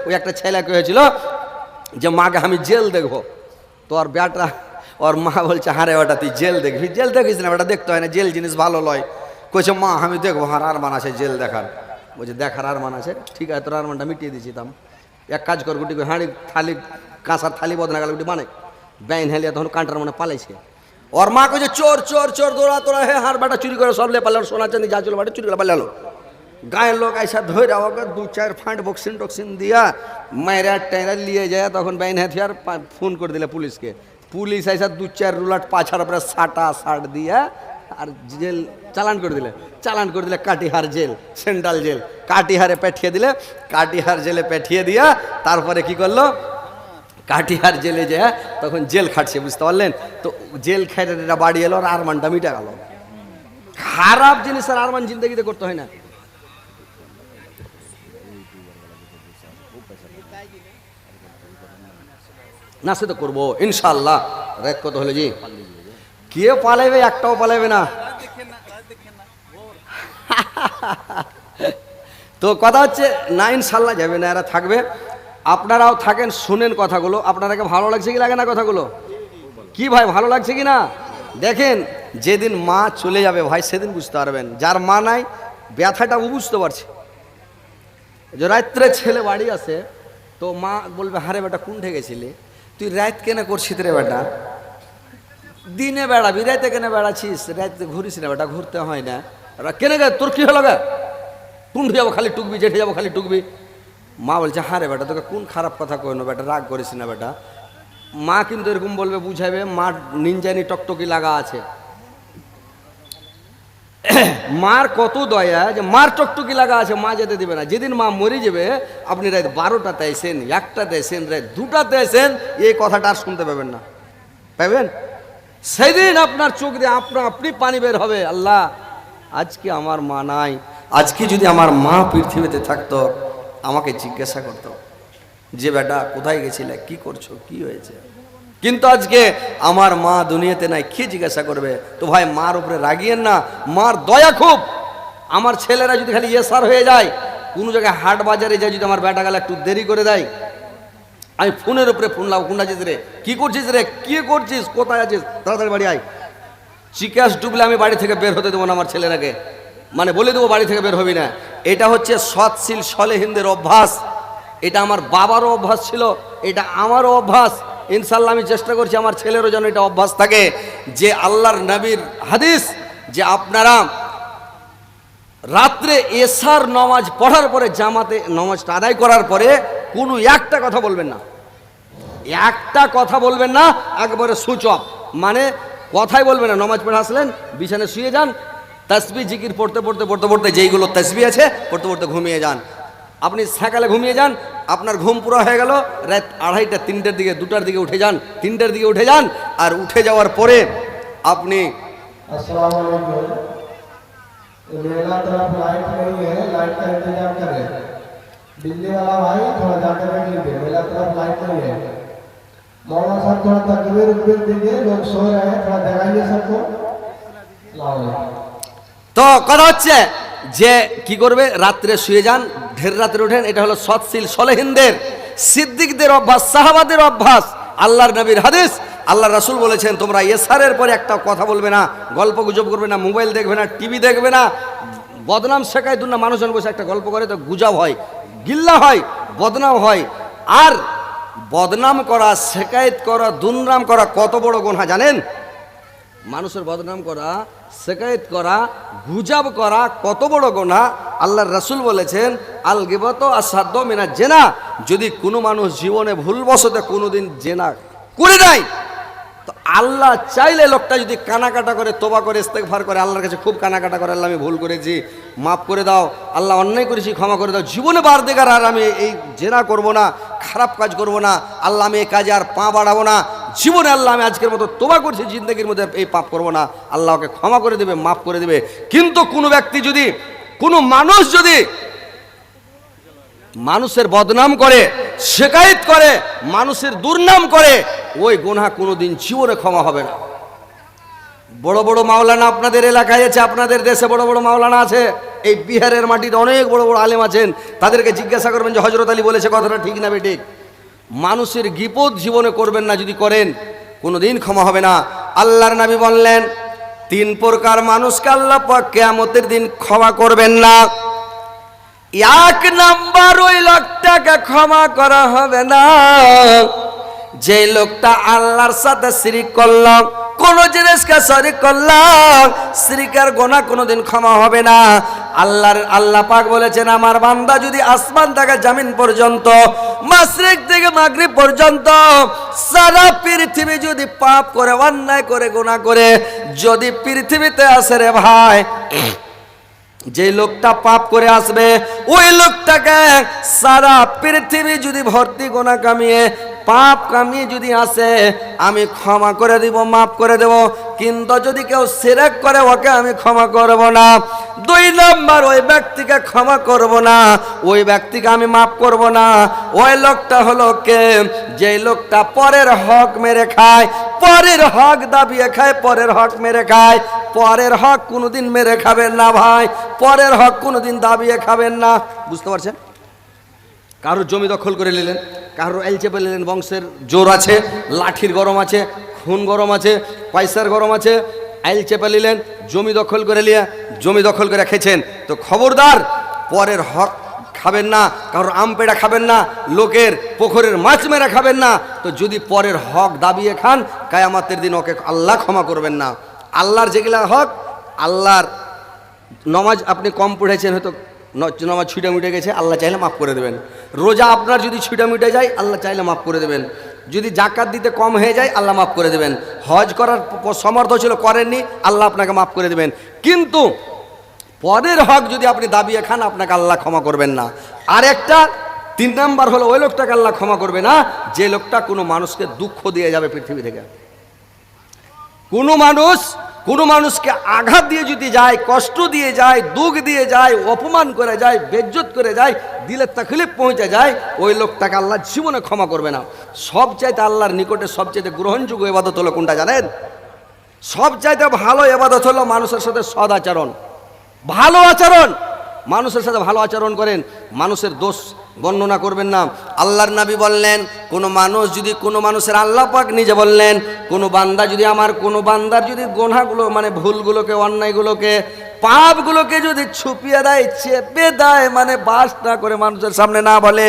ওই একটা ছেলেকে হয়েছিল যে মাকে আমি জেল দেখবো, তো আর বেটা ওর মা বলছে হারে বেটা তুই জেল দেখবি? জেল দেখিস না বেটা, দেখতে হয় না, জেল জিনিস ভালো লয়। কইছে মা আমি দেখবো, আর মান আছে জেল দেখার। বলছে দেখার আর মান আছে, ঠিক আছে তোর আর মানটা মিটিয়ে দিয়েছি। তাম এক কাজ কর, গুটি হাঁড়ি থালি কাঁসার থালি বদনা গেল গুটি মানে ব্যাইন হেলিয়া তখন কাঁটার মনে পালাইছে। ওর মা কইছে চোর চোর চোর, দৌড়া তোরা হে হার বেটা চুরি করে সব লে পারল, সোনা চাঁদি যা ছিল বেটা চুরি করে পারলো। গায়ের লোক আইসা ধরে ওকে দু চার ফাঁট বক্সিন টক্সিন দিয়া মায়েরা টেরা নিয়ে যায়। তখন বাইন হাতিয়ার ফোন করে দিলে পুলিশকে। পুলিশ আইসা দু চার রুলাট পাছার উপরে সাটা সাট দিয়া আর জেল চালান করে দিলে। চালান করে দিলে কাটিহার জেল, সেন্ট্রাল জেল। কাটিহারে পাঠিয়ে দিলে, কাটিহার জেলে পাঠিয়ে দিয়া তারপরে কি করলো, কাটিহার জেলে যায় তখন জেল খাটছে, বুঝতে পারলেন তো? জেল খাইতে বাড়ি এলো আর আরমানটা মিটে গেল। খারাপ জিনিস আর আরমান জিন্দগিতে করতে হয় না। না সে তো করবো ইনশাল্লাহ। রাত কত হলে জি? কে পালাইবে? একটাও পালাইবে না। তো কথা হচ্ছে না, ইনশাল্লাহ যাবে না, এরা থাকবে। আপনারাও থাকেন, শুনেন কথাগুলো। আপনারাকে ভালো লাগছে কি লাগে না কথাগুলো? কি ভাই ভালো লাগছে কি না? দেখেন যেদিন মা চলে যাবে ভাই সেদিন বুঝতে পারবেন। যার মা নাই ব্যথাটা ও বুঝতে পারছে। যে রাত্রে ছেলে বাড়ি আসে তো মা বলবে হারে বেটা কোনঠে গেছিলি তুই? রাত কেনে করছিস রে বেটা? দিনে বেড়াবি, রাতে কেনে বেড়াচ্ছিস? রাতে ঘুরিস না বেটা, ঘুরতে হয় না। কেনে গে তোর কি হলো গে? কোনঠে যাবো খালি টুকবি, যেঠে যাবো খালি টুকবি। মা বলছে হারে বেটা তোকে কোন খারাপ কথা কইনো বেটা, রাগ করিস না বেটা। মা কিন্তু এরকম বলবে, বুঝাইবে। মা নিনজানি টকটকি লাগা আছে। মার কত দয়া যে মার টকটকি লাগা আছে, মা যেতে দিবে না। যেদিন মা মরে যাবে আপনি রাত 12টাতে আসেন, 1টাতে আসেন, রাত 2টাতে আসেন, এই কথাটা আর শুনতে পাবেন না। পাবেন? সেদিন আপনার চোখ দিয়ে আপনি পানি বের হবে। আল্লাহ আজকে আমার মা নাই, আজকে যদি আমার মা পৃথিবীতে থাকতো আমাকে জিজ্ঞাসা করতো যে বেটা কোথায় গেছিলে, কি করছো, কি হয়েছে। কিন্তু আজকে আমার মা দুনিয়াতে নাই, কি জিজ্ঞাসা করবে? তো ভাই মার উপরে রাগিয়েন না, মার দয়া খুব। আমার ছেলেরা যদি খালি এসার হয়ে যায়, কোনো জায়গায় হাট বাজারে যায়, যদি আমার বেটা গেলে একটু দেরি করে দেয়, আমি ফোনের উপরে ফোন লাভ, কোন আছিস রে, কি করছিস রে, কি করছিস, কোথায় আছিস, তাড়াতাড়ি বাড়ি আয়। চিকাস ডুবলে আমি বাড়ি থেকে বের হতে দেবো না আমার ছেলেরাকে, মানে বলে দেবো বাড়ি থেকে বের হবি না। এটা হচ্ছে সৎশীল সলেহিনদের অভ্যাস। এটা আমার বাবারও অভ্যাস ছিল, এটা আমারও অভ্যাস। ইনশাল্লাহ আমি চেষ্টা করছি আমার ছেলেরও যেন এটা অভ্যাস থাকে। যে আল্লাহর নবীর হাদিস যে আপনারা রাত্রে এশার নামাজ পড়ার পরে জামাতে নামাজটা আদায় করার পরে কোনো একটা কথা বলবেন না, একটা কথা বলবেন না, একবারে সুইচ অফ, মানে কথাই বলবেন না। নামাজ পড়ে আসলেন, বিছানায় শুয়ে যান, তাসবিহ জিকির পড়তে পড়তে পড়তে পড়তে যেইগুলো তাসবিহ আছে পড়তে পড়তে ঘুমিয়ে যান। আপনি সকালে ঘুমিয়ে যান, আপনার ঘুম পুরো হয়ে গেল, রাত 2:30 3টের দিকে 2টার দিকে উঠে যান, 3টের দিকে উঠে যান। আর উঠে যাওয়ার পরে আপনি अस्सलाम वालेकुम। मेरा तरफ लाइट नहीं है, लाइट का इंतजाम करें। बिजली वाला भाई थोड़ा जाकर रख लीजिए, मेरा तरफ लाइट नहीं है। मौलाना साहब थोड़ा तकबीर उकबीर दीजिए, लोग सो रहे हैं, थोड़ा जगाइए सबको। তো কথা হচ্ছে যে কি করবে, রাত্রে শুয়ে যান, ঢের রাত্রে ওঠেন। এটা হলো সৎশীল সলেহিনদের, সিদ্দিকদের অভ্যাস, সাহাবাদের অভ্যাস। আল্লাহর নবীর হাদিস, আল্লাহ রাসূল বলেছেন তোমরা এসারের পরে একটা কথা বলবে না, গল্প গুজব করবে না, মোবাইল দেখবে না, টিভি দেখবে না। বদনাম শেখায় দুন না, মানুষজন বসে একটা গল্প করে তো গুজব হয়, গিল্লা হয়, বদনাম হয়। আর বদনাম করা, শেকায়েত করা, দুর্নাম করা কত বড় গুনাহ জানেন? মানুষের বদনাম করা, শেকায়েত করা, গুজব করা কত বড় গুনাহ। আল্লাহর রাসূল বলেছেন আল গিবতু আসাদ্দু মিনাজ জিনা। যদি কোনো মানুষ জীবনে ভুলবশত কোনোদিন জিনা করে দেয়, তো আল্লাহ চাইলে লোকটা যদি কানাকাটা করে, তওবা করে, ইস্তেগফার করে, আল্লাহর কাছে খুব কানাকাটা করে, আল্লাহ আমি ভুল করেছি, মাফ করে দাও, আল্লাহ অন্যায় করেছি, ক্ষমা করে দাও, জীবনে বার দেখার আর আমি এই জেনা করব না, খারাপ কাজ করব না, আল্লাহ আমি এই কাজে আর পা বাড়াবো না, জীবনে আল্লাহ আমি আজকের মতো তওবা করছি, জিন্দেগির মধ্যে এই পাপ করব না, আল্লাহ ওকে ক্ষমা করে দেবে, মাফ করে দেবে। কিন্তু কোনো ব্যক্তি যদি, কোনো মানুষ যদি মানুষের বদনাম করে, শেকায়েত করে, মানুষের দুর্নাম করে, ওই গুনাহ কোনোদিন জীবনে ক্ষমা হবে না। বড় বড় মাওলানা আপনাদের এলাকায় আছে, আপনাদের দেশে বড় বড় মাওলানা আছে, এই বিহারের মাটিতে অনেক বড় বড় আলেম আছেন, তাদেরকে জিজ্ঞাসা করবেন যে হযরত আলী বলেছে কথাটা ঠিক না বেঠিক। মানুষের গীপত জীবনে করবেন না, যদি করেন কোনোদিন ক্ষমা হবে না। আল্লাহর নবী বললেন 3 প্রকার মানুষকে আল্লাহ পাক কিয়ামতের দিন ক্ষমা করবেন না। 1 নাম্বার, ওই লোকটাকে ক্ষমা করা হবে না যে লোকটা আল্লাহর সাথে শিরিক করল, কোন জিনিসকে শরীক করল, শিরিকের গুনাহ কোনোদিন ক্ষমা হবে না। আল্লাহ পাক বলেছেন আমার বান্দা যদি আসমান থেকে জমিন পর্যন্ত, মাশরিক থেকে মাগরিব পর্যন্ত সারা পৃথিবী যদি পাপ করে, অন্যায় করে, গুনাহ করে যদি পৃথিবীতে আসে রে ভাই, যে লোকটা পাপ করে আসবে ওই লোকটাকে সারা পৃথিবী যদি ভর্তি গুনাহ কামিয়ে, পাপ কামিয়ে যদি আসে, আমি ক্ষমা করে দিব, মাফ করে দেব। কিন্তু যদি কেউ শিরক করে ওকে আমি ক্ষমা করব না। 2 নাম্বার, ওই ব্যক্তিকে ক্ষমা করব না, ওই ব্যক্তিকে আমি মাফ করব না। ওই লোকটা হলো কে? যে লোকটা পরের হক মেরে খায়, পরের হক দাবিয়ে খায়, পরের হক মেরে খায়। পরের হক কোনোদিন মেরে খাবেন না ভাই, পরের হক কোনোদিন দাবিয়ে খাবেন না। বুঝতে পারছেন? কারোর জমি দখল করে নিলেন, কারোর এল চেপে নিলেন, বংশের জোর আছে, লাঠির গরম আছে, খুন গরম আছে, পয়সার গরম আছে, এল চেপে নিলেন, জমি দখল করে নিয়ে জমি দখল করে রেখেছেন। তো খবরদার, পরের হক খাবেন না, কারোর আম পেড়া খাবেন না, লোকের পুকুরের মাছ মেরে খাবেন না। তো যদি পরের হক দাবিয়ে খান, কিয়ামতের দিন ওকে আল্লাহ ক্ষমা করবেন না। আল্লাহর যেগুলা হক, আল্লাহর নমাজ আপনি কম পড়েছেন, হয়তো নামাজ ছুটে মিটে গেছে, আল্লাহ চাইলে মাফ করে দেবেন। রোজা আপনার যদি ছুটে মিটে যায়, আল্লাহ চাইলে মাফ করে দেবেন। যদি জাকাত দিতে কম হয়ে যায়, আল্লাহ মাফ করে দেবেন। হজ করার সমর্থ ছিল, করেননি, আল্লাহ আপনাকে মাফ করে দেবেন। কিন্তু পরের হক যদি আপনি দাবিয়ে খান, আপনাকে আল্লাহ ক্ষমা করবেন না। আর একটা 3 নাম্বার হলো ওই লোকটাকে আল্লাহ ক্ষমা করবে না যে লোকটা কোনো মানুষকে দুঃখ দিয়ে যাবে পৃথিবী থেকে। কোনো মানুষকে আঘাত দিয়ে যদি যায়, কষ্ট দিয়ে যায়, দুঃখ দিয়ে যায়, অপমান করে যায়, বেজ্জত করে যায়, দিলের তাকলিফ পৌঁছে যায়, ওই লোকটাকে আল্লাহ জীবনে ক্ষমা করবে না। সবচাইতে আল্লাহর নিকটে সবচাইতে গ্রহণযোগ্য ইবাদত হলো কোনটা জানেন? সবচাইতে ভালো ইবাদত হলো মানুষের সাথে সদাচরণ, ভালো আচরণ। মানুষের সাথে ভালো আচরণ করেন, মানুষের দোষ বর্ণনা করবেন না। আল্লাহর নবী বললেন কোনো মানুষ যদি, কোনো মানুষের, আল্লাহ পাক নিজে বললেন কোনো বান্দা যদি, আমার কোনো বান্দার যদি গুনাহগুলো মানে ভুলগুলোকে, অন্যায়গুলোকে, পাপগুলোকে যদি ছুপিয়ে দেয়, চেপে দেয়, মানে বাস না করে মানুষের সামনে না বলে,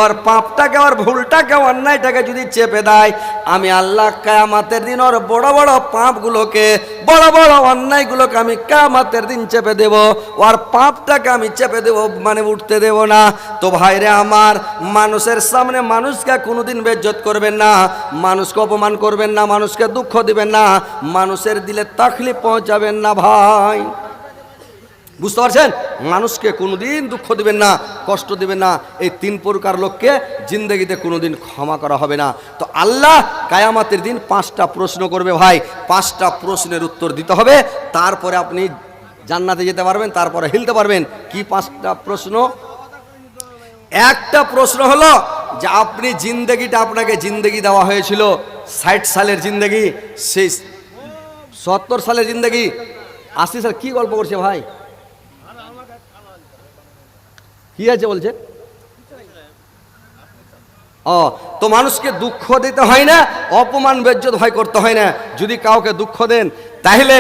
ওর পাপটাকে, ওর ভুলটাকে, অন্যায়টাকে যদি চেপে দেয়, আমি আল্লাহ কিয়ামতের দিন ওর বড় বড় পাপগুলোকে, বড় বড় অন্যায়গুলোকে আমি কিয়ামতের দিন চেপে দেব, ওর পাপটাকে আমি চেপে দেব, মানে উঠতে দেব না। তো ভাইরে আমার, মানুষের সামনে মানুষকে কোনোদিন বেজ্জত করবেন না, মানুষকে অপমান করবেন না, মানুষকে দুঃখ দিবেন না, মানুষের দিলে তাকলিফ পৌঁছাবেন না ভাই। বুঝতে পারছেন? মানুষকে কোনোদিন দুঃখ দিবেন না, কষ্ট দিবেন না। এই 3 প্রকার লোককে জিন্দেগিতে কোনোদিন ক্ষমা করা হবে না। তো আল্লাহ কিয়ামতের দিন 5টা প্রশ্ন করবে ভাই, 5টা প্রশ্নের উত্তর দিতে হবে, তারপরে আপনি জান্নাতে যেতে পারবেন, তারপরে হিলতে পারবেন। কি 5টা প্রশ্ন? একটা প্রশ্ন হলো যে আপনি জিন্দেগিটা, আপনাকে জিন্দেগি দেওয়া হয়েছিল 60 সালের জিন্দেগি, সেই 70 সালের জিন্দেগি, 80 সাল, কি গল্প করছে ভাই? কি আছে বলছে? তো মানুষকে দুঃখ দিতে হয় না, অপমান বেজ্জত ভয় করতে হয় না। যদি কাউকে দুঃখ দেন, তাহলে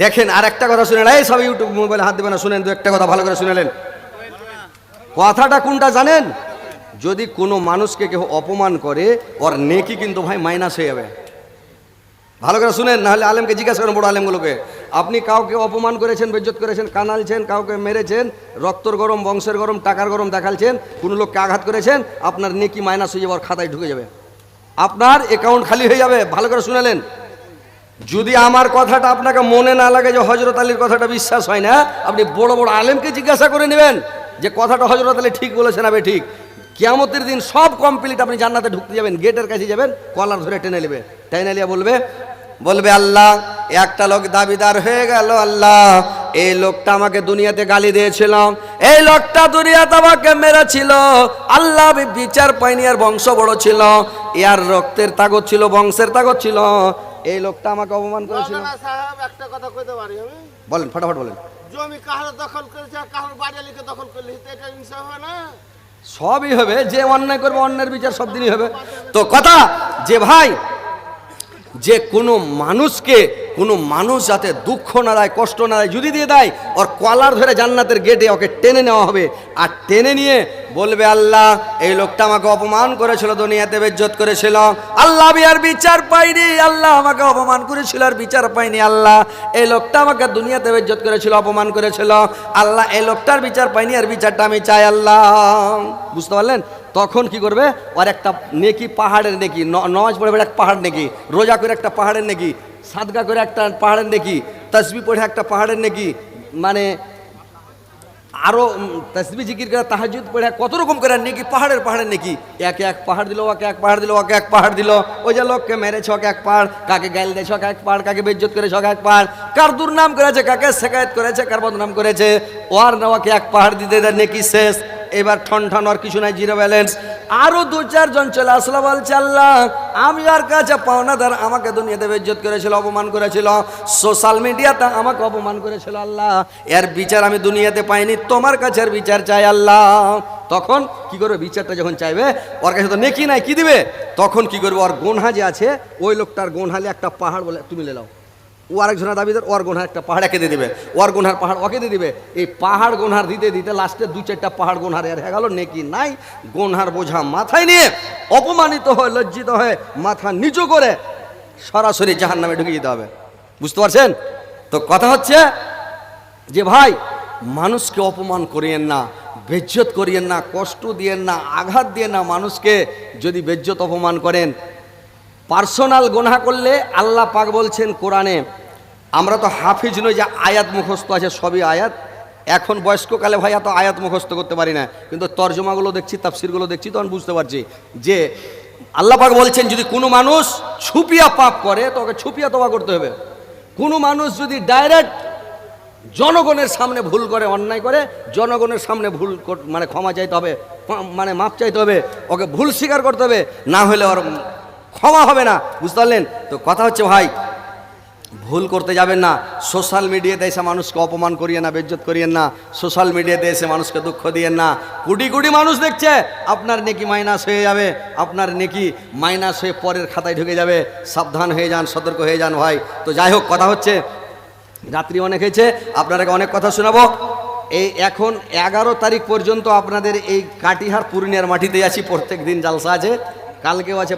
দেখেন, আর একটা কথা শুনেন, এই সব ইউটিউব মোবাইলে হাত দেবেন না, শুনেন, একটা কথা ভালো করে শুনেলেন। কথাটা কোনটা জানেন? যদি কোনো মানুষকে কেউ অপমান করে, ওর নেকি কিন্তু ভাই মাইনাস হয়ে যাবে। ভালো করে শুনেন, নাহলে আলেমকে জিজ্ঞাসা করেন, বড় আলেমগুলোকে। আপনি কাউকে অপমান করেছেন, বেজ্জত করেছেন, কানালছেন, কাউকে মেরেছেন, রক্তর গরম, বংশের গরম, টাকার গরম দেখালছেন, কোনো লোককে আঘাত করেছেন, আপনার নেকি মাইনাস হয়ে যাবে, ওর খাতায় ঢুকে যাবে, আপনার অ্যাকাউন্ট খালি হয়ে যাবে। ভালো করে শুনেলেন। যদি আমার কথাটা আপনাকে মনে না লাগে যে হযরত আলীর কথাটা বিশ্বাস হয় না, আপনি বড় বড় আলেমকে জিজ্ঞাসা করে নেবেন যে কথাটা হযরত আলী ঠিক বলেছে না ঠিক। কিয়ামতের দিন সব কমপ্লিট, আপনি জান্নাতে ঢুকতে যাবেন, গেটের কাছে যাবেন, কলার ধরে টেনে নেবে, টেনে নিয়ে বলবে আল্লাহ, একটা লোক দাবিদার হয়ে গেল, আল্লাহ এই লোকটা আমাকে দুনিয়াতে গালি দিয়েছিল, এই লোকটা দুনিয়াতে আমাকে মেরেছিল, আল্লাহ আমি বিচার পাইনি, আর বংশ বড় ছিল, ইয়ার রক্তের তাগত ছিল, বংশের তাগত ছিল, এই লোকটা আমাকে অপমান করেছিল। একটা কথা কইতে পারি আমি? বলেন, ফটাফট বলেন। জমি কাহার দখল করেছে আর কাহার বাড়ি লিখে দখল করলে তো এটা ইনসাফ হয় না। সবই হবে, যে অন্যায় করবে অন্যের বিচার সব দিনই হবে। তো কথা যে ভাই, যে কোনো মানুষকে কোনো মানুষ যাতে দুঃখ না দেয়, কষ্ট না দেয়, যদি দিয়ে দেয় ওর কলার ধরে জান্নাতের গেটে ওকে টেনে নেওয়া হবে, আর টেনে নিয়ে বলবে আল্লাহ এই লোকটা আমাকে অপমান করেছিল, দুনিয়াতে বেজ্জত করেছিল, আল্লাহ আমি আর বিচার পাইনি, আল্লাহ আমাকে অপমান করেছিল আর বিচার পাইনি, আল্লাহ এই লোকটা আমাকে দুনিয়াতে বেজ্জত করেছিল, অপমান করেছিল, আল্লাহ এই লোকটার বিচার পাইনি আর বিচারটা আমি চাই আল্লাহ। বুঝতে পারলেন? তখন কি করবে, ওর একটা নেকি পাহাড়ের নেকি, নামাজ পড়ে এক পাহাড় নেকি, রোজা করে একটা পাহাড়ের নেকি, সাদকা করে একটা পাহাড়ের নেকি, তসবি পড়ে একটা পাহাড়ের নেকি, মানে আরো তসবি জিকির করে তাহাজ্জুদ পড়ে কত রকম করে নেকি, পাহাড়ের নেকি, একে এক পাহাড় দিল, ওকে এক পাহাড় দিল, ওকে এক পাহাড় দিল, ওই যে লোককে মেরেছে ওকে এক পাহাড়, কাকে গাইল দিয়েছে ওকে এক পাহাড়, কাকে বেজ্জত করেছে ওকে এক পাহাড়, কার দুর্নাম করেছে, কাকে শেকায়ত করেছে, কার বদনাম করেছে, ওর নেওয়াকে এক পাহাড় দিতে নেকি শেষ। এবার ঠন ঠন আর কিছু নাই, জিরো ব্যালেন্স। আরো দু চারজন চলে আসলো, বলছে আল্লাহ আমি আর কাছে পাওনাদার, আমাকে দুনিয়াতে বেজ্জত করেছিল, অপমান করেছিল, সোশ্যাল মিডিয়াতে আমাকে অপমান করেছিল, আল্লাহ এর বিচার আমি দুনিয়াতে পাইনি, তোমার কাছে এর বিচার চাই আল্লাহ। তখন কি করবে, বিচারটা যখন চাইবে, ওর কাছে তো নেকি নাই, কি দিবে, তখন কি করবে, ওর গোনহা যে আছে ওই লোকটার গোনহালে একটা পাহাড় বলে তুমি লে নাও, ও আরেকজনের দাবিদার, ওর গোনহার একটা পাহাড় একে দিয়ে দিবে, ওর গোনহার পাহাড় ওকে দিয়ে দিবে, এই পাহাড় গোনহার দিতে দিতে লাস্টে দু চারটা পাহাড় গোনহার এর হয়ে গেল, নেকি নাই, গোনহার বোঝা মাথায় নিয়ে অপমানিত হয়ে লজ্জিত হয়ে মাথা নিচু করে সরাসরি জাহান্নামে ঢুকে যেতে হবে। বুঝতে পারছেন? তো কথা হচ্ছে যে ভাই মানুষকে অপমান করিয়েন না, বেজ্জত করিয়েন না, কষ্ট দিয়েন না, আঘাত দিয়েন না মানুষকে। যদি বেজ্জত অপমান করেন, পার্সোনাল গোনা করলে আল্লাহ পাক বলছেন কোরআনে, আমরা তো হাফিজ নই যে আয়াত মুখস্থ আছে, সবই আয়াত, এখন বয়স্ককালে ভাই এত আয়াত মুখস্থ করতে পারি না, কিন্তু তর্জমাগুলো দেখছি, তাফসিরগুলো দেখছি, তখন বুঝতে পারছি যে আল্লাহ পাক বলছেন যদি কোনো মানুষ ছুপিয়া পাপ করে তো ওকে ছুপিয়া তওবা করতে হবে। কোনো মানুষ যদি ডাইরেক্ট জনগণের সামনে ভুল করে, অন্যায় করে, জনগণের সামনে ভুল মানে ক্ষমা চাইতে হবে, মানে মাপ চাইতে হবে, ওকে ভুল স্বীকার করতে হবে, না হলে ওর ক্ষমা হবে না। বুঝতে পারলেন? তো কথা হচ্ছে ভাই ভুল করতে যাবেন না, সোশ্যাল মিডিয়াতে এসে মানুষকে অপমান করিয়ে না, বেজ্জত করিয়েন না, সোশ্যাল মিডিয়াতে এসে মানুষকে দুঃখ দিয়েন না। কোটি কোটি মানুষ দেখছে, আপনার নেকি মাইনাস হয়ে যাবে, আপনার নেকি মাইনাস হয়ে পরের খাতায় ঢুকে যাবে। সাবধান হয়ে যান, সতর্ক হয়ে যান ভাই। তো যাই হোক, কথা হচ্ছে রাত্রি অনেক হয়েছে, আপনাদেরকে অনেক কথা শোনাবো। এই এখন 11 তারিখ পর্যন্ত আপনাদের এই কাটিহার পূর্ণিয়ার মাটিতে আছি, প্রত্যেক দিন জালসা আছে, কালকেও আছে।